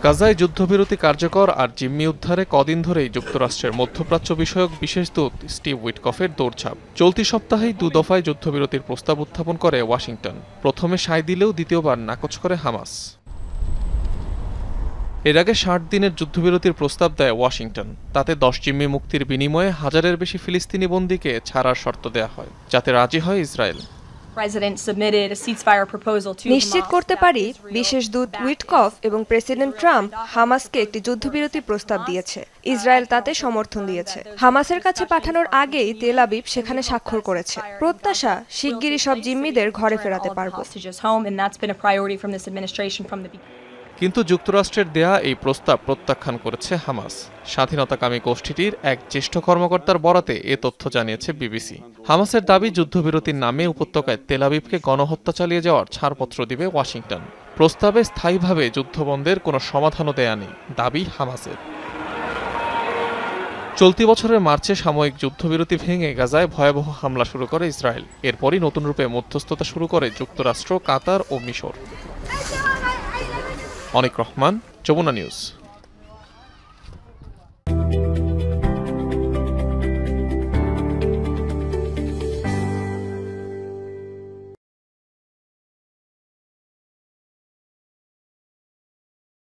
গাজায় যুদ্ধবিরতি কার্যকর আর জিম্মি উদ্ধারে কদিন ধরেই যুক্তরাষ্ট্রের মধ্যপ্রাচ্য বিষয়ক বিশেষ দূত স্টিভ উইটকফের দৌড়ঝাঁপ। চলতি সপ্তাহেই 2 দফায় যুদ্ধবিরতির প্রস্তাব উত্থাপন করে ওয়াশিংটন। প্রথমে সায় দিলেও দ্বিতীয়বার নাকচ করে হামাস। এর আগে 60 দিনের যুদ্ধবিরতির প্রস্তাব দেয় ওয়াশিংটন। তাতে 10 জিম্মি মুক্তির বিনিময়ে হাজারের বেশি ফিলিস্তিনি বন্দীকে ছাড়ার শর্ত দেয়া হয়, যাতে রাজি হয় ইসরায়েল। নিশ্চিত করতে পারি, বিশেষ দূত উইটকফ এবং প্রেসিডেন্ট ট্রাম্প হামাসকে একটি যুদ্ধবিরতি প্রস্তাব দিয়েছে। ইসরায়েল তাতে সমর্থন দিয়েছে। হামাসের কাছে পাঠানোর আগেই তেল আবিব সেখানে স্বাক্ষর করেছে। প্রত্যাশা, শিগগিরই সব জিম্মিদের ঘরে ফেরাতে পারব। কিন্তু যুক্তরাষ্ট্রের দেয়া এই প্রস্তাব প্রত্যাখ্যান করেছে হামাস। স্বাধীনতাকামী গোষ্ঠীটির এক জ্যেষ্ঠ কর্মকর্তার বরাতে এ তথ্য জানিয়েছে বিবিসি। হামাসের দাবি, যুদ্ধবিরতির নামে উপত্যকায় তেল আবিবকে গণহত্যা চালিয়ে যাওয়ার ছাড়পত্র দিবে ওয়াশিংটন। প্রস্তাবে স্থায়ীভাবে যুদ্ধবন্ধের কোনো সমাধানও দেয়া নেই, দাবি হামাসের। চলতি বছরের মার্চে সাময়িক যুদ্ধবিরতি ভেঙে গাজায় ভয়াবহ হামলা শুরু করে ইসরায়েল। এরপরই নতুন রূপে মধ্যস্থতা শুরু করে যুক্তরাষ্ট্র, কাতার ও মিশর। অনিক রহমান, যমুনা নিউজ।